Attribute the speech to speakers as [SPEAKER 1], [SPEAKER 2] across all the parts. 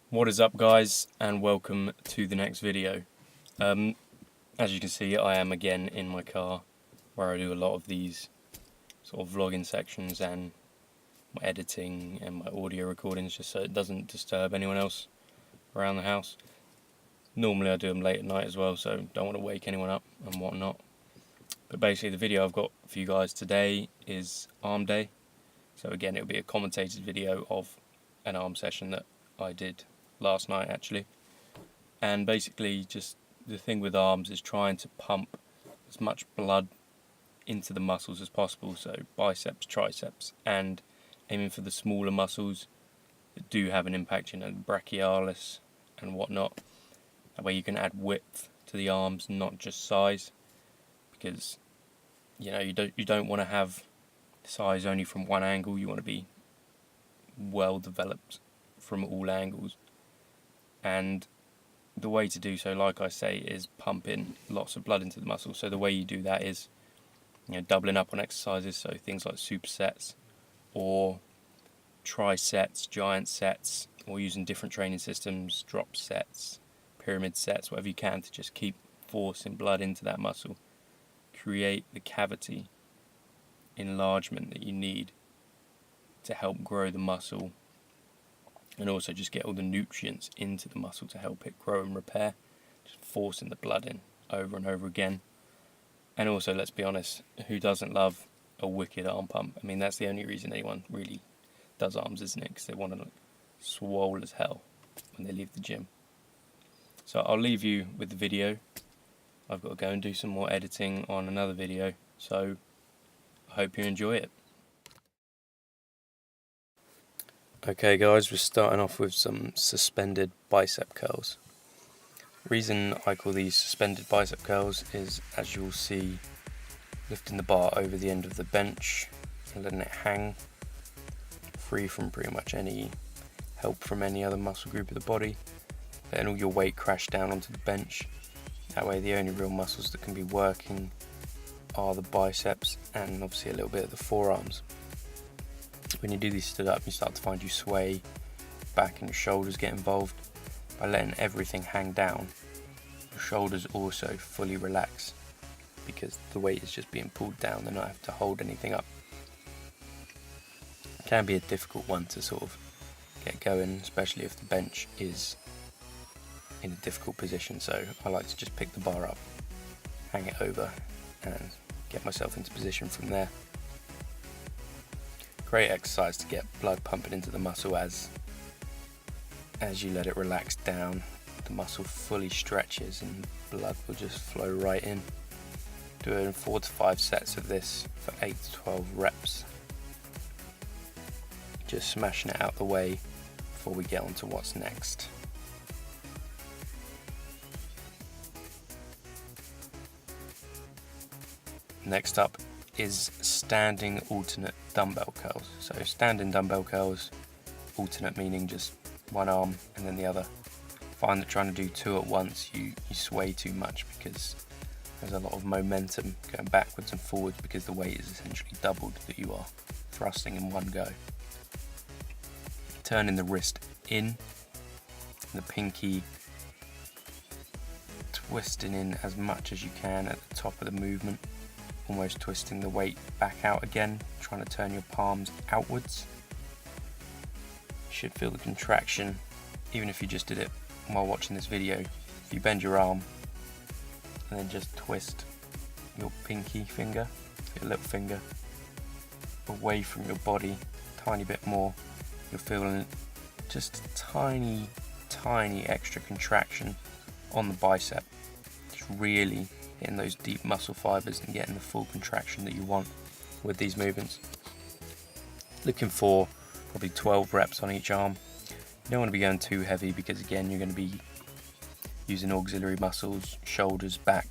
[SPEAKER 1] What is up, guys, and welcome to the next video. As you can see, I am again in my car where I do a lot of these sort of vlogging sections and my editing and my audio recordings, just so it doesn't disturb anyone else around the house. Normally I do them late at night as well, so don't want to wake anyone up and whatnot. But basically the video I've got for you guys today is arm day. So again, it'll be a commentated video of an arm session that I did last night actually. And basically just the thing with arms is trying to pump as much blood into the muscles as possible, so biceps, triceps, and aiming for the smaller muscles that do have an impact, the brachialis and whatnot. That way you can add width to the arms, not just size, because you don't want to have size only from one angle. You want to be well developed from all angles. And the way to do so, like I say, is pumping lots of blood into the muscle. So the way you do that is doubling up on exercises, so things like supersets or trisets, giant sets, or using different training systems, drop sets, pyramid sets, whatever you can to just keep forcing blood into that muscle. Create the cavity enlargement that you need to help grow the muscle, and also just get all the nutrients into the muscle to help it grow and repair, just forcing the blood in over and over again. And also, let's be honest, who doesn't love a wicked arm pump? I mean, that's the only reason anyone really does arms, isn't it? Because they want to look swole as hell when they leave the gym. So I'll leave you with the video. I've got to go and do some more editing on another video, so I hope you enjoy it. Okay guys, we're starting off with some suspended bicep curls. The reason I call these suspended bicep curls is, as you'll see, lifting the bar over the end of the bench and letting it hang, free from pretty much any help from any other muscle group of the body, letting all your weight crash down onto the bench. That way the only real muscles that can be working are the biceps and obviously a little bit of the forearms. When you do these stood up, you start to find you sway back and your shoulders get involved. By letting everything hang down, your shoulders also fully relax because the weight is just being pulled down. They're not having to hold anything up. It can be a difficult one to sort of get going, especially if the bench is in a difficult position. So I like to just pick the bar up, hang it over, and get myself into position from there. Great exercise to get blood pumping into the muscle as you let it relax down. The muscle fully stretches and blood will just flow right in. Doing 4 to 5 sets of this for 8 to 12 reps. Just smashing it out the way before we get on to what's next. Next up is standing alternate dumbbell curls. So standing dumbbell curls, alternate meaning just one arm and then the other. Find that trying to do two at once, you sway too much because there's a lot of momentum going backwards and forwards because the weight is essentially doubled that you are thrusting in one go. Turning the wrist in, the pinky twisting in as much as you can at the top of the movement, almost twisting the weight back out again, trying to turn your palms outwards. You should feel the contraction, even if you just did it while watching this video. If you bend your arm and then just twist your pinky finger, your little finger, away from your body a tiny bit more, you'll feel just a tiny extra contraction on the bicep. Just really hitting those deep muscle fibers and getting the full contraction that you want with these movements. Looking for probably 12 reps on each arm. You don't want to be going too heavy because again you're going to be using auxiliary muscles, shoulders, back,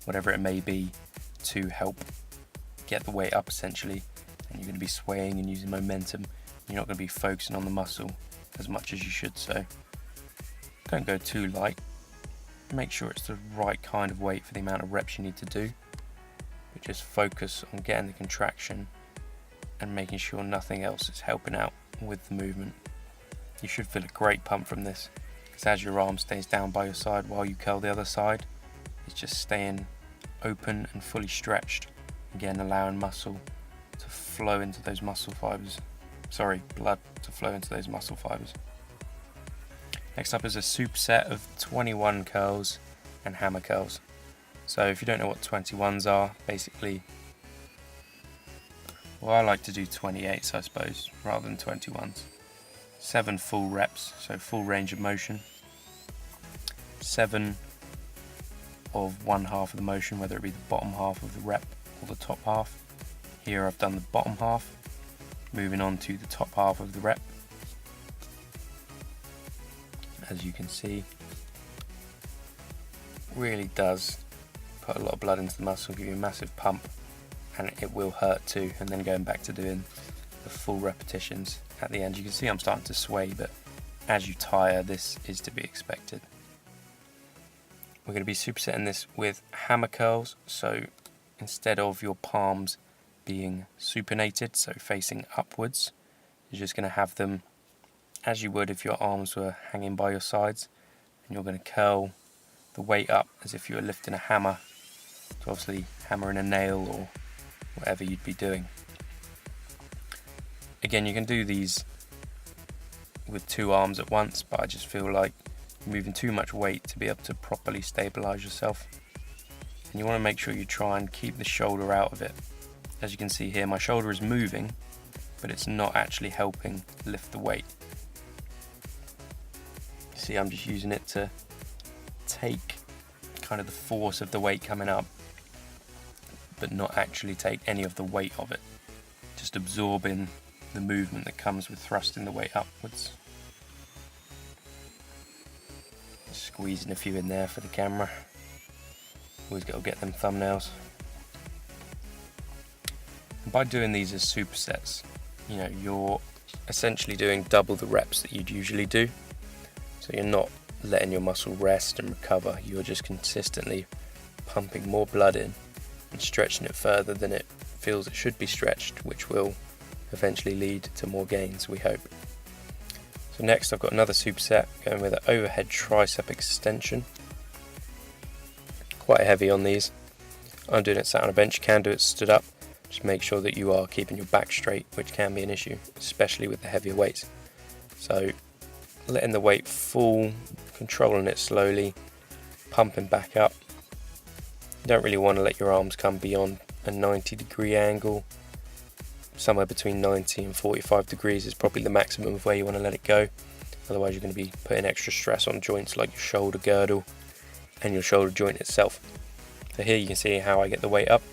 [SPEAKER 1] whatever it may be, to help get the weight up essentially, and you're going to be swaying and using momentum. You're not going to be focusing on the muscle as much as you should, so don't go too light. Make sure it's the right kind of weight for the amount of reps you need to do, but just focus on getting the contraction and making sure nothing else is helping out with the movement. you should feel a great pump from this, because as your arm stays down by your side while you curl the other side, it's just staying open and fully stretched, again allowing muscle to flow into those muscle fibers. Blood to flow into those muscle fibers. Next up is a superset of 21 curls and hammer curls. So if you don't know what 21s are, basically, well, I like to do 28s I suppose, rather than 21s. 7 full reps, so full range of motion. 7 of one half of the motion, whether it be the bottom half of the rep or the top half. Here I've done the bottom half, moving on to the top half of the rep. As you can see, really does put a lot of blood into the muscle, give you a massive pump, and it will hurt too. And then going back to doing the full repetitions at the end, you can see I'm starting to sway, but as you tire, this is to be expected. We're going to be supersetting this with hammer curls, so instead of your palms being supinated, so facing upwards, you're just going to have them as you would if your arms were hanging by your sides, and you're going to curl the weight up as if you were lifting a hammer, to obviously hammer in a nail or whatever you'd be doing. Again, you can do these with 2 arms at once, but I just feel like you're moving too much weight to be able to properly stabilize yourself. And you want to make sure you try and keep the shoulder out of it. As you can see here, my shoulder is moving, but it's not actually helping lift the weight. You see, I'm just using it to take kind of the force of the weight coming up, but not actually take any of the weight of it, just absorbing the movement that comes with thrusting the weight upwards. Squeezing a few in there for the camera. Always got to get them thumbnails. And by doing these as supersets, you know, you're essentially doing double the reps that you'd usually do. So you're not letting your muscle rest and recover, you're just consistently pumping more blood in and stretching it further than it feels it should be stretched, which will eventually lead to more gains, we hope. So next I've got another superset, going with an overhead tricep extension. Quite heavy on these. I'm doing it sat on a bench, you can do it stood up. Just make sure that you are keeping your back straight, which can be an issue, especially with the heavier weights. So letting the weight fall, controlling it slowly, pumping back up. You don't really want to let your arms come beyond a 90-degree angle. Somewhere between 90 and 45 degrees is probably the maximum of where you want to let it go. Otherwise you're going to be putting extra stress on joints like your shoulder girdle and your shoulder joint itself. So here you can see how I get the weight up,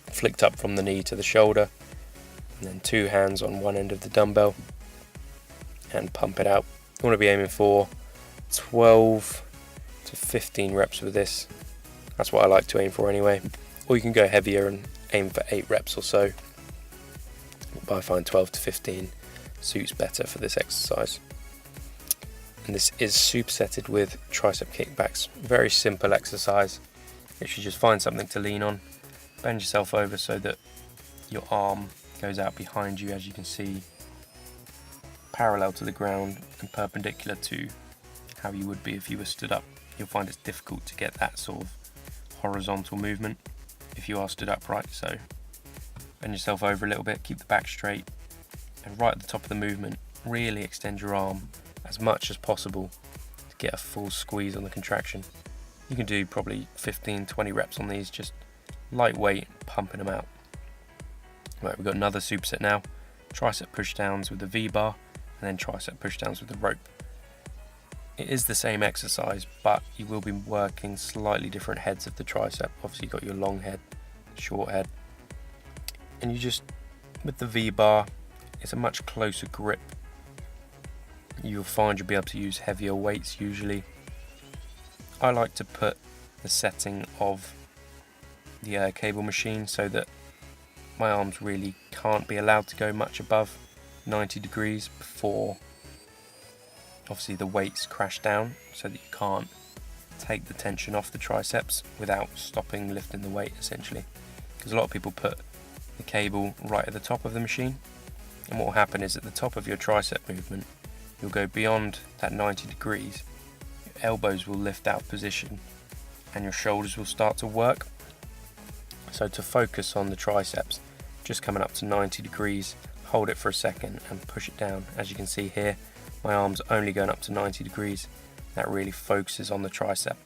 [SPEAKER 1] flicked up from the knee to the shoulder, and then 2 hands on one end of the dumbbell and pump it out. You want to be aiming for 12 to 15 reps with this. That's what I like to aim for anyway. Or you can go heavier and aim for 8 reps or so. But I find 12 to 15 suits better for this exercise. And this is supersetted with tricep kickbacks. Very simple exercise. You should just find something to lean on. Bend yourself over so that your arm goes out behind you, as you can see, parallel to the ground and perpendicular to how you would be if you were stood up. You'll find it's difficult to get that sort of horizontal movement if you are stood upright. So bend yourself over a little bit, keep the back straight, and right at the top of the movement, really extend your arm as much as possible to get a full squeeze on the contraction. You can do probably 15-20 reps on these, just lightweight, pumping them out. Right, we've got another superset now, tricep pushdowns with the V-bar, and then tricep pushdowns with the rope. It is the same exercise, but you will be working slightly different heads of the tricep. Obviously you've got your long head, short head, and you just, with the V-bar, it's a much closer grip. You'll find you'll be able to use heavier weights usually. I like to put the setting of the cable machine so that my arms really can't be allowed to go much above 90 degrees before obviously the weights crash down, so that you can't take the tension off the triceps without stopping lifting the weight essentially. Because a lot of people put the cable right at the top of the machine, and what will happen is at the top of your tricep movement you'll go beyond that 90 degrees, your elbows will lift out of position and your shoulders will start to work. So to focus on the triceps, just coming up to 90 degrees, hold it for a second and push it down. As you can see here, my arm's only going up to 90 degrees. That really focuses on the tricep.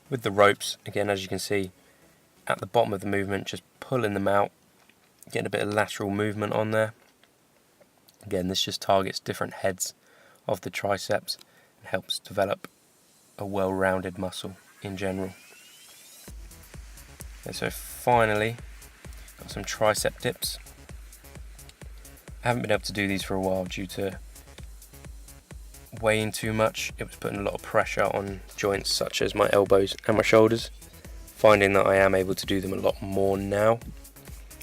[SPEAKER 1] With the ropes, again, as you can see, at the bottom of the movement, just pulling them out, getting a bit of lateral movement on there. Again, this just targets different heads of the triceps and helps develop a well-rounded muscle in general. Okay, so finally, got some tricep dips. I haven't been able to do these for a while due to weighing too much. It was putting a lot of pressure on joints such as my elbows and my shoulders. Finding that I am able to do them a lot more now.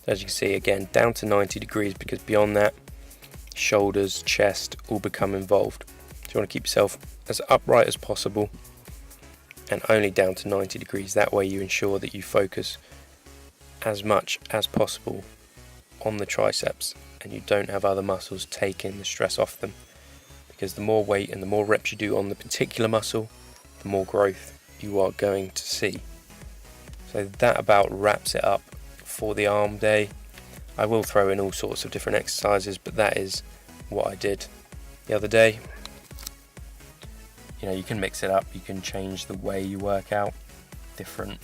[SPEAKER 1] As you can see, again, down to 90 degrees, because beyond that, shoulders, chest all become involved. So you want to keep yourself as upright as possible and only down to 90 degrees. That way you ensure that you focus as much as possible on the triceps and you don't have other muscles taking the stress off them, because the more weight and the more reps you do on the particular muscle, the more growth you are going to see. So that about wraps it up for the arm day. I will throw in all sorts of different exercises, but that is what I did the other day. You know, you can mix it up, you can change the way you work out, different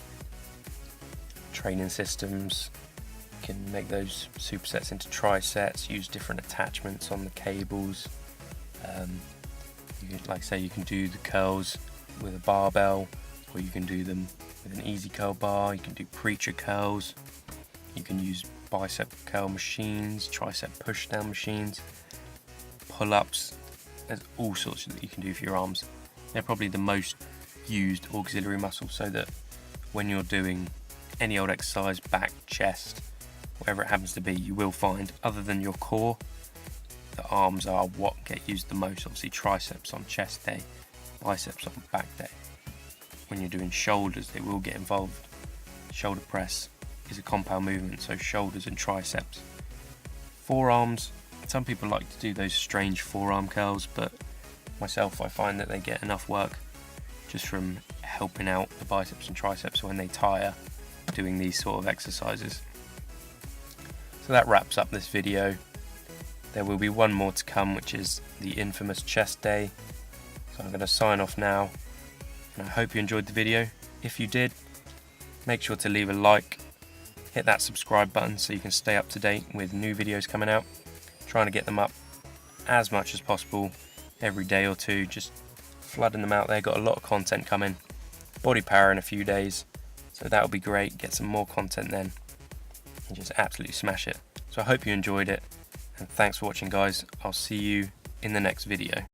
[SPEAKER 1] training systems. You can make those supersets into trisets, use different attachments on the cables. You can, like I say, you can do the curls with a barbell, or you can do them with an easy curl bar. You can do preacher curls. You can use bicep curl machines, tricep pushdown machines, pull-ups. There's all sorts that you can do for your arms. They're probably the most used auxiliary muscle, so that when you're doing any old exercise, back, chest, whatever it happens to be, you will find, other than your core, the arms are what get used the most. Obviously triceps on chest day, biceps on back day. When you're doing shoulders, they will get involved. Shoulder press is a compound movement, so shoulders and triceps. Forearms, some people like to do those strange forearm curls, but myself, I find that they get enough work just from helping out the biceps and triceps when they tire doing these sort of exercises. So that wraps up this video. There will be one more to come, which is the infamous chest day. So I'm going to sign off now, and I hope you enjoyed the video. If you did, make sure to leave a like, hit that subscribe button so you can stay up to date with new videos coming out. Trying to get them up as much as possible every day or two, just flooding them out there. Got a lot of content coming. Body power in a few days, so that'll be great. Get some more content then and just absolutely smash it. So I hope you enjoyed it, and thanks for watching, guys. I'll see you in the next video.